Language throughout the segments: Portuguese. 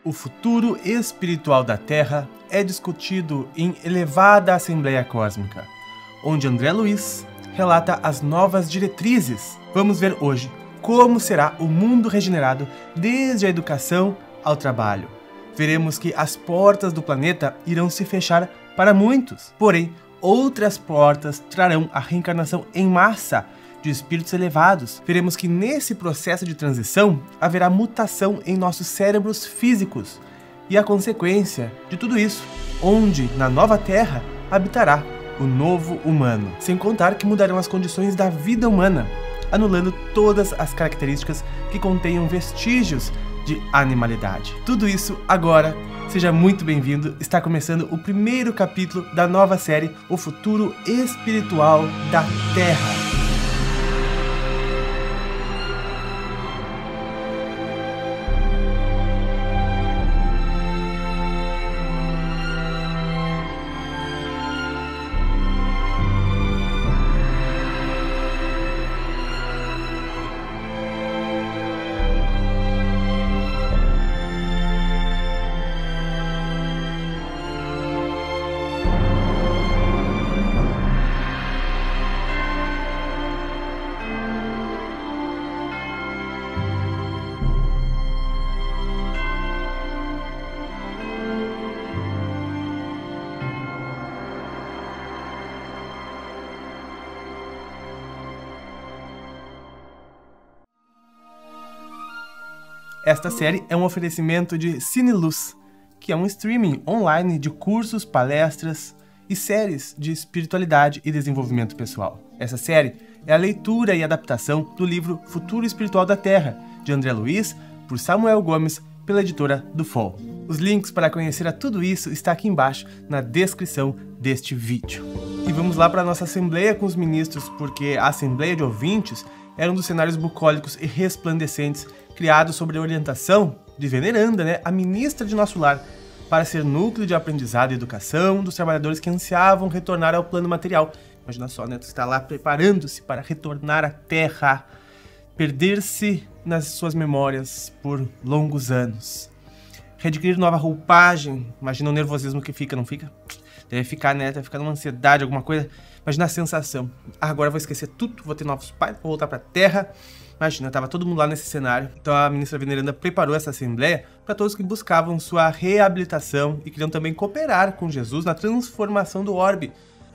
O futuro espiritual da Terra é discutido em elevada Assembleia Cósmica, onde André Luiz relata as novas diretrizes. Vamos ver hoje como será o mundo regenerado desde a educação ao trabalho. Veremos que as portas do planeta irão se fechar para muitos, porém, outras portas trarão a reencarnação em massa de espíritos elevados. Veremos que nesse processo de transição haverá mutação em nossos cérebros físicos e a consequência de tudo isso, onde na nova Terra habitará o novo humano. Sem contar que mudarão as condições da vida humana, anulando todas as características que contenham vestígios de animalidade. Tudo isso agora. Seja muito bem-vindo, está começando o primeiro capítulo da nova série O Futuro Espiritual da Terra. Esta série é um oferecimento de Cineluz, que é um streaming online de cursos, palestras e séries de espiritualidade e desenvolvimento pessoal. Essa série é a leitura e adaptação do livro Futuro Espiritual da Terra, de André Luiz, por Samuel Gomes, pela editora do FOL. Os links para conhecer a tudo isso está aqui embaixo na descrição deste vídeo. E vamos lá para a nossa assembleia com os ministros, porque a assembleia de ouvintes era um dos cenários bucólicos e resplandecentes criados sob a orientação de Veneranda, a ministra de nosso lar, para ser núcleo de aprendizado e educação dos trabalhadores que ansiavam retornar ao plano material. Imagina só, tu está lá preparando-se para retornar à Terra, perder-se nas suas memórias por longos anos, readquirir nova roupagem. Imagina o nervosismo que fica, não fica? Deve ficar, deve ficar numa ansiedade, alguma coisa. Imagina a sensação. Agora eu vou esquecer tudo, vou ter novos pais, vou voltar para a Terra. Imagina, estava todo mundo lá nesse cenário. Então a ministra Veneranda preparou essa assembleia para todos que buscavam sua reabilitação e queriam também cooperar com Jesus na transformação do orbe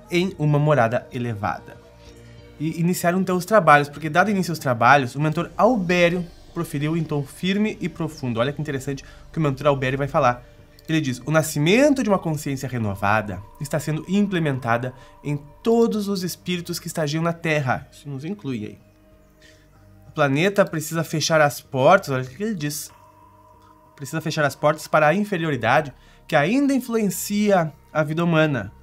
em uma morada elevada. E iniciaram então os trabalhos, porque dado início aos trabalhos, o mentor Albério proferiu em tom firme e profundo. Olha que interessante o que o mentor Albério vai falar. Ele diz: o nascimento de uma consciência renovada está sendo implementada em todos os espíritos que estagiam na Terra. Isso nos inclui aí. O planeta precisa fechar as portas, olha o que ele diz. Precisa fechar as portas para a inferioridade que ainda influencia a vida humana,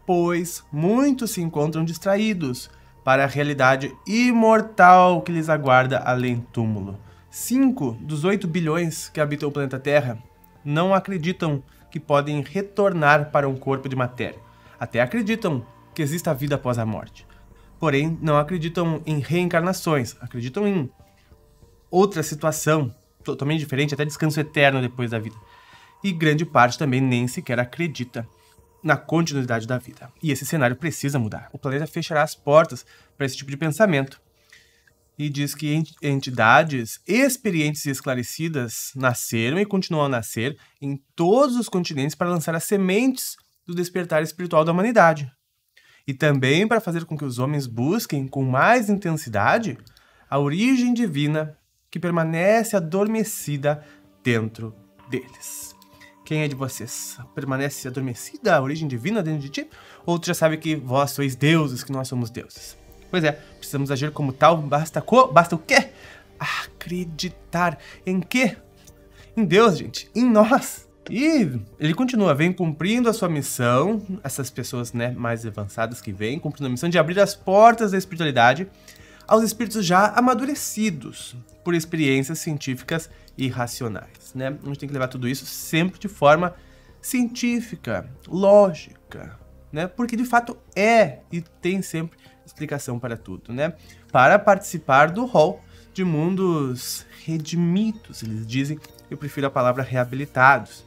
pois muitos se encontram distraídos para a realidade imortal que lhes aguarda além túmulo. 5 dos 8 bilhões que habitam o planeta Terra não acreditam que podem retornar para um corpo de matéria. Até acreditam que exista vida após a morte. Porém, não acreditam em reencarnações, acreditam em outra situação totalmente diferente, até descanso eterno depois da vida. E grande parte também nem sequer acredita na continuidade da vida. E esse cenário precisa mudar. O planeta fechará as portas para esse tipo de pensamento. E diz que entidades experientes e esclarecidas nasceram e continuam a nascer em todos os continentes para lançar as sementes do despertar espiritual da humanidade. E também para fazer com que os homens busquem com mais intensidade a origem divina que permanece adormecida dentro deles. Quem é de vocês? Permanece adormecida a origem divina dentro de ti? Ou tu já sabe que vós sois deuses, que nós somos deuses? Pois é, precisamos agir como tal, basta o quê? Acreditar em quê? Em Deus, gente, em nós. E ele continua, vem cumprindo a sua missão, essas pessoas mais avançadas que vêm, cumprindo a missão de abrir as portas da espiritualidade aos espíritos já amadurecidos por experiências científicas e racionais. A gente tem que levar tudo isso sempre de forma científica, lógica, porque de fato é e tem sempre explicação para tudo, para participar do hall de mundos redimidos, eles dizem, eu prefiro a palavra reabilitados,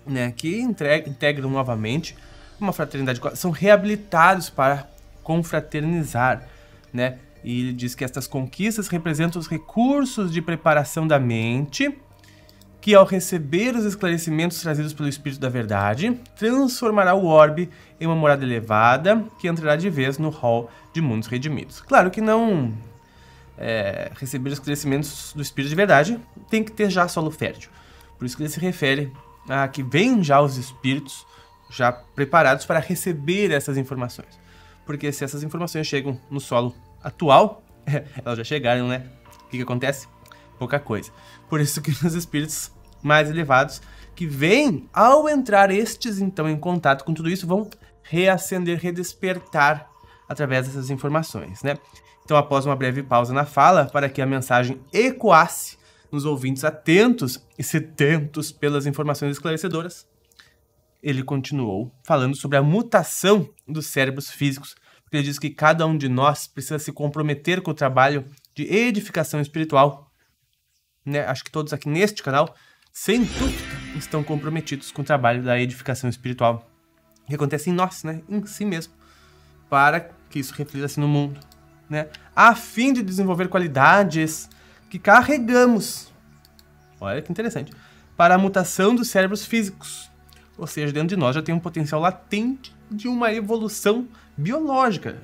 né, que integram novamente uma fraternidade, são reabilitados para confraternizar, né, e ele diz que estas conquistas representam os recursos de preparação da mente, que ao receber os esclarecimentos trazidos pelo Espírito da Verdade, transformará o orbe em uma morada elevada, que entrará de vez no hall de mundos redimidos. Claro que não receber os esclarecimentos do Espírito de Verdade tem que ter já solo fértil. Por isso que ele se refere a que vêm já os Espíritos já preparados para receber essas informações. Porque se essas informações chegam no solo atual, elas já chegaram, né? O que acontece? Pouca coisa. Por isso que os espíritos mais elevados que vêm, ao entrar estes então em contato com tudo isso, vão reacender, redespertar através dessas informações, né? Então, após uma breve pausa na fala, para que a mensagem ecoasse nos ouvintes atentos e sedentos pelas informações esclarecedoras, ele continuou falando sobre a mutação dos cérebros físicos, porque ele diz que cada um de nós precisa se comprometer com o trabalho de edificação espiritual, né? Acho que todos aqui neste canal, sem dúvida, estão comprometidos com o trabalho da edificação espiritual, que acontece em nós, né? Em si mesmo, para que isso reflita-se no mundo, né? A fim de desenvolver qualidades que carregamos, olha que interessante, para a mutação dos cérebros físicos. Ou seja, dentro de nós já tem um potencial latente de uma evolução biológica.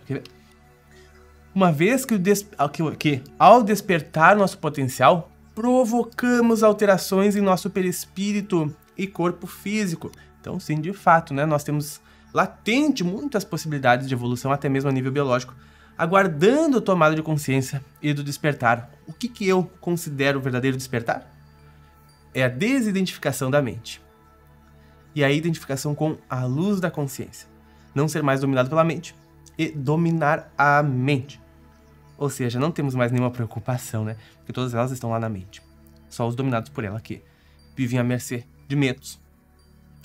Uma vez que, ao despertar nosso potencial, provocamos alterações em nosso perispírito e corpo físico. Então, sim, de fato, né, nós temos latente muitas possibilidades de evolução, até mesmo a nível biológico, aguardando a tomada de consciência e do despertar. O que eu considero o verdadeiro despertar? É a desidentificação da mente. E a identificação com a luz da consciência. Não ser mais dominado pela mente e dominar a mente. Ou seja, não temos mais nenhuma preocupação, né? Porque todas elas estão lá na mente. Só os dominados por ela que vivem à mercê de medos,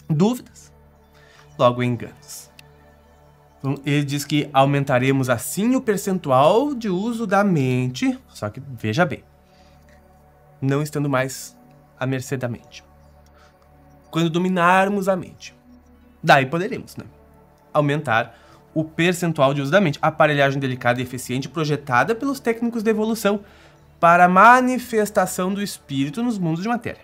dúvidas, logo enganos. Então, ele diz que aumentaremos assim o percentual de uso da mente, só que veja bem, não estando mais à mercê da mente. Quando dominarmos a mente, daí poderemos, né, aumentar o percentual de uso da mente, aparelhagem delicada e eficiente projetada pelos técnicos da evolução para a manifestação do espírito nos mundos de matéria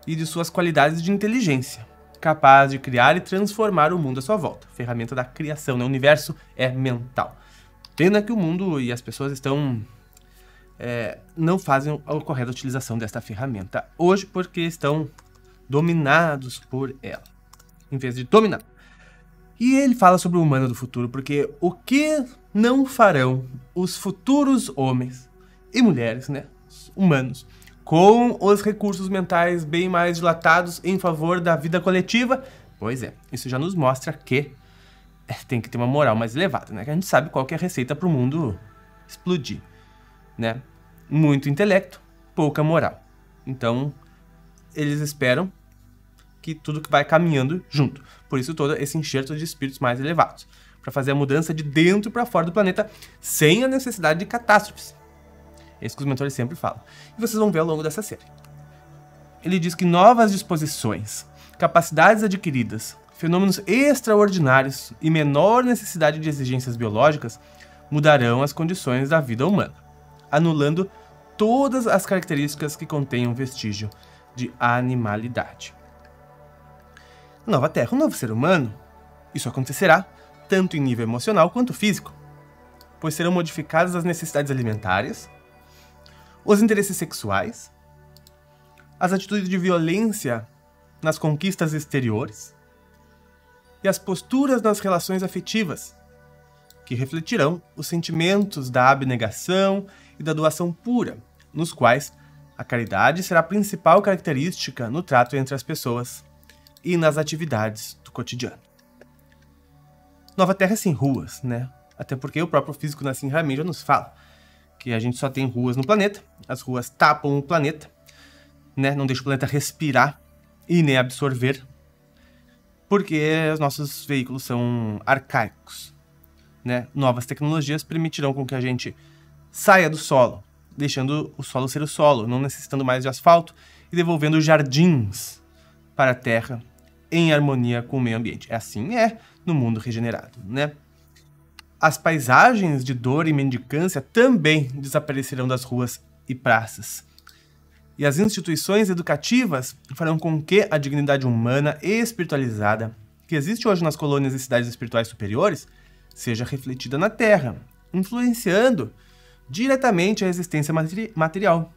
e de suas qualidades de inteligência, capaz de criar e transformar o mundo à sua volta. Ferramenta da criação, né? O universo é mental. Pena que o mundo e as pessoas não fazem a correta utilização desta ferramenta hoje porque estão dominados por ela, em vez de dominar. E ele fala sobre o humano do futuro, porque o que não farão os futuros homens e mulheres, né, humanos, com os recursos mentais bem mais dilatados em favor da vida coletiva? Pois é, isso já nos mostra que tem que ter uma moral mais elevada, né? Que a gente sabe qual que é a receita para o mundo explodir, né? Muito intelecto, pouca moral. Então, eles esperam que tudo vai caminhando junto. Por isso todo esse enxerto de espíritos mais elevados, para fazer a mudança de dentro para fora do planeta sem a necessidade de catástrofes. É isso que os mentores sempre falam. E vocês vão ver ao longo dessa série. Ele diz que novas disposições, capacidades adquiridas, fenômenos extraordinários e menor necessidade de exigências biológicas mudarão as condições da vida humana, anulando todas as características que contenham vestígio de animalidade. Nova Terra, um novo ser humano, isso acontecerá tanto em nível emocional quanto físico, pois serão modificadas as necessidades alimentares, os interesses sexuais, as atitudes de violência nas conquistas exteriores e as posturas nas relações afetivas, que refletirão os sentimentos da abnegação e da doação pura, nos quais a caridade será a principal característica no trato entre as pessoas e nas atividades do cotidiano. Nova Terra é sem ruas, né? Até porque o próprio físico Nassim Haramein já nos fala que a gente só tem ruas no planeta, as ruas tapam o planeta, né? Não deixa o planeta respirar e nem absorver, porque os nossos veículos são arcaicos, né? Novas tecnologias permitirão com que a gente saia do solo, deixando o solo ser o solo, não necessitando mais de asfalto e devolvendo jardins para a terra em harmonia com o meio ambiente. Assim é no mundo regenerado, né? As paisagens de dor e mendicância também desaparecerão das ruas e praças. E as instituições educativas farão com que a dignidade humana e espiritualizada que existe hoje nas colônias e cidades espirituais superiores seja refletida na Terra, influenciando diretamente a existência material.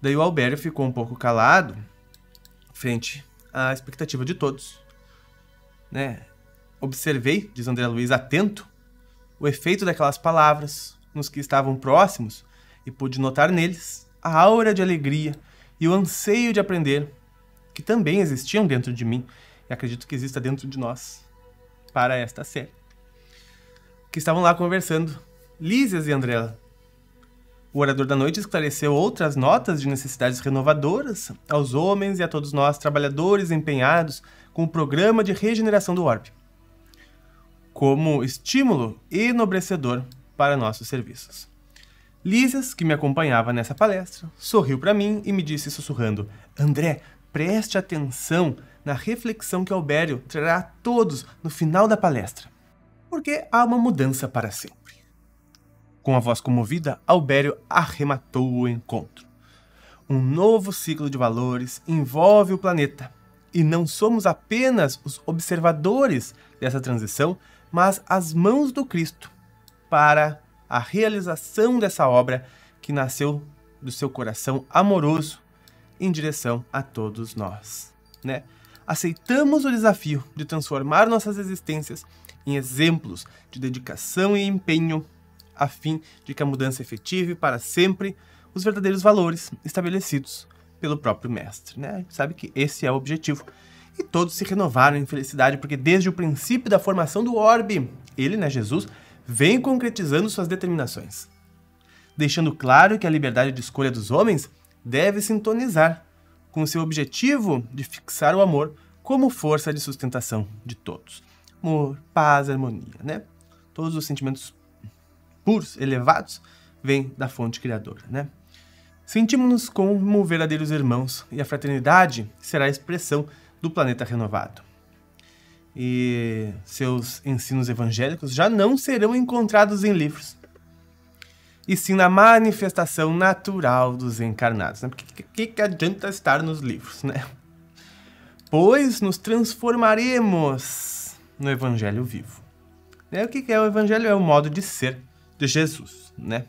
Daí o Albério ficou um pouco calado frente à expectativa de todos, né? Observei, diz André Luiz, atento, o efeito daquelas palavras nos que estavam próximos e pude notar neles a aura de alegria e o anseio de aprender que também existiam dentro de mim e acredito que exista dentro de nós para esta série. Que estavam lá conversando, Lísias e Andrela. O orador da noite esclareceu outras notas de necessidades renovadoras aos homens e a todos nós, trabalhadores empenhados com o programa de regeneração do orbe, como estímulo enobrecedor para nossos serviços. Lísias, que me acompanhava nessa palestra, sorriu para mim e me disse sussurrando: André, preste atenção na reflexão que Albério trará a todos no final da palestra, porque há uma mudança para sempre. Com a voz comovida, Albério arrematou o encontro. Um novo ciclo de valores envolve o planeta, e não somos apenas os observadores dessa transição, mas as mãos do Cristo para a realização dessa obra que nasceu do seu coração amoroso em direção a todos nós, né? Aceitamos o desafio de transformar nossas existências em exemplos de dedicação e empenho a fim de que a mudança efetive para sempre os verdadeiros valores estabelecidos pelo próprio Mestre, né? A gente sabe que esse é o objetivo. E todos se renovaram em felicidade, porque desde o princípio da formação do orbe, ele, né, Jesus, vem concretizando suas determinações, deixando claro que a liberdade de escolha dos homens deve sintonizar com o seu objetivo de fixar o amor como força de sustentação de todos. Amor, paz, harmonia, né? Todos os sentimentos puros, elevados, vêm da fonte criadora, né? Sentimos-nos como verdadeiros irmãos e a fraternidade será a expressão do planeta renovado. E seus ensinos evangélicos já não serão encontrados em livros, e sim na manifestação natural dos encarnados. Né? Porque que adianta estar nos livros, né? Pois nos transformaremos no Evangelho vivo. O que é o Evangelho? É o modo de ser de Jesus, né?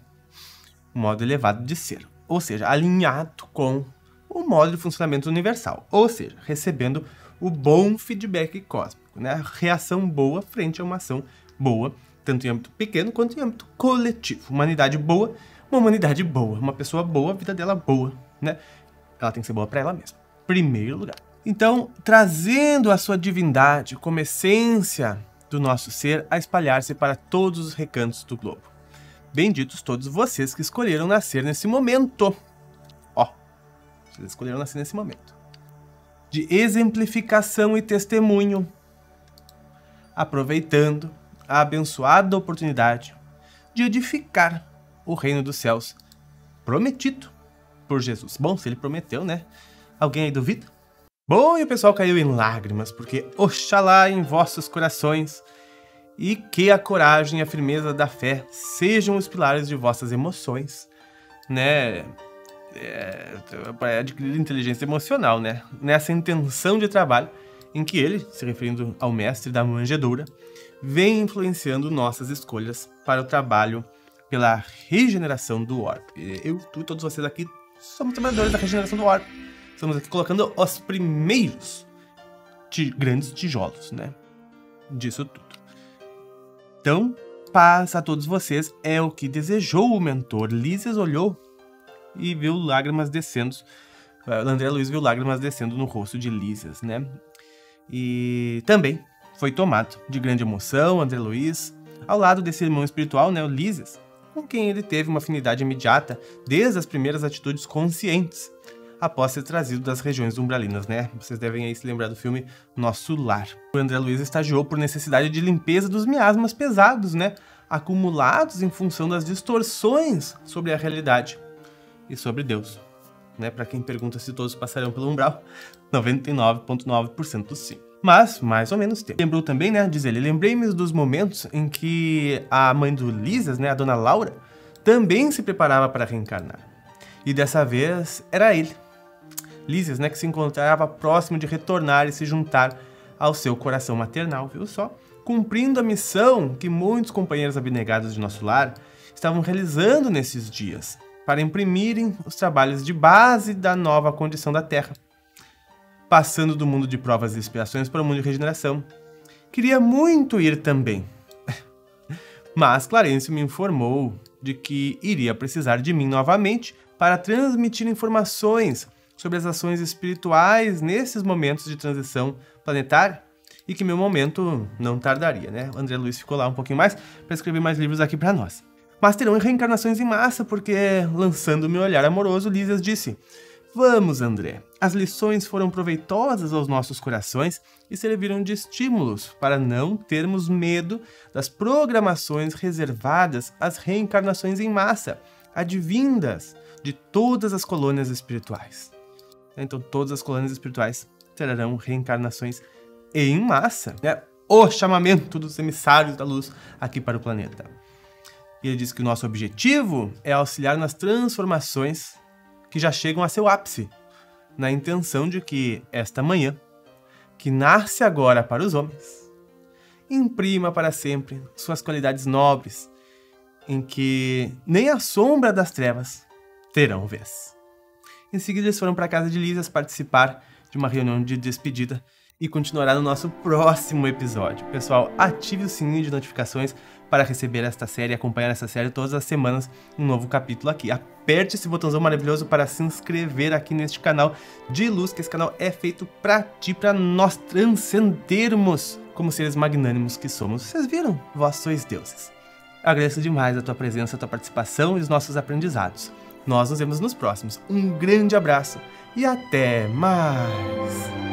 O modo elevado de ser. Ou seja, alinhado com o modo de funcionamento universal. Ou seja, recebendo o bom feedback cósmico, né? A reação boa frente a uma ação boa, tanto em âmbito pequeno quanto em âmbito coletivo. Humanidade boa, uma humanidade boa. Uma pessoa boa, a vida dela boa, né? Ela tem que ser boa para ela mesma. Primeiro lugar. Então, trazendo a sua divindade como essência do nosso ser a espalhar-se para todos os recantos do globo. Benditos todos vocês que escolheram nascer nesse momento. Ó, vocês escolheram nascer nesse momento de exemplificação e testemunho, aproveitando a abençoada oportunidade de edificar o reino dos céus prometido por Jesus. Bom, se ele prometeu, né? Alguém aí duvida? Bom, e o pessoal caiu em lágrimas, porque Oxalá em vossos corações, e que a coragem e a firmeza da fé sejam os pilares de vossas emoções, né? Adquirir inteligência emocional, né? Nessa intenção de trabalho em que ele, se referindo ao mestre da manjedoura, vem influenciando nossas escolhas para o trabalho pela regeneração do orbe. Eu, tu e todos vocês aqui somos trabalhadores da regeneração do orbe. Estamos aqui colocando os primeiros grandes tijolos, né? Disso tudo. Então, paz a todos vocês é o que desejou o mentor. Lísias olhou e viu lágrimas descendo. André Luiz viu lágrimas descendo no rosto de Lísias, né? E também foi tomado de grande emoção, André Luiz, ao lado desse irmão espiritual, né, o Lísias, com quem ele teve uma afinidade imediata desde as primeiras atitudes conscientes, após ser trazido das regiões umbralinas, né? Vocês devem aí se lembrar do filme Nosso Lar. O André Luiz estagiou por necessidade de limpeza dos miasmas pesados, né? acumulados em função das distorções sobre a realidade e sobre Deus. Né? Para quem pergunta se todos passarão pelo umbral, 99,9% sim. Mas, mais ou menos tempo. Lembrou também, né, diz ele, lembrei-me dos momentos em que a mãe do Lísias, né, a dona Laura, também se preparava para reencarnar. E dessa vez era ele, Lísias, né, que se encontrava próximo de retornar e se juntar ao seu coração maternal, viu só? Cumprindo a missão que muitos companheiros abnegados de nosso lar estavam realizando nesses dias, para imprimirem os trabalhos de base da nova condição da Terra, passando do mundo de provas e expiações para o mundo de regeneração. Queria muito ir também, mas Clarencio me informou de que iria precisar de mim novamente para transmitir informações sobre as ações espirituais nesses momentos de transição planetária e que meu momento não tardaria, né? O André Luiz ficou lá um pouquinho mais para escrever mais livros aqui para nós. Mas terão reencarnações em massa, porque, lançando meu olhar amoroso, Lísias disse: vamos, André, as lições foram proveitosas aos nossos corações e serviram de estímulos para não termos medo das programações reservadas às reencarnações em massa, advindas de todas as colônias espirituais. Então, todas as colônias espirituais terão reencarnações em massa. É o chamamento dos emissários da luz aqui para o planeta. E ele diz que o nosso objetivo é auxiliar nas transformações que já chegam a seu ápice, na intenção de que esta manhã, que nasce agora para os homens, imprima para sempre suas qualidades nobres, em que nem a sombra das trevas terão vez. Em seguida, eles foram para a casa de Lísias participar de uma reunião de despedida e continuará no nosso próximo episódio. Pessoal, ative o sininho de notificações para receber esta série e acompanhar essa série todas as semanas, um novo capítulo aqui. Aperte esse botãozão maravilhoso para se inscrever aqui neste canal de luz, que esse canal é feito para ti, para nós transcendermos como seres magnânimos que somos. Vocês viram? Vós sois deuses. Agradeço demais a tua presença, a tua participação e os nossos aprendizados. Nós nos vemos nos próximos. Um grande abraço e até mais!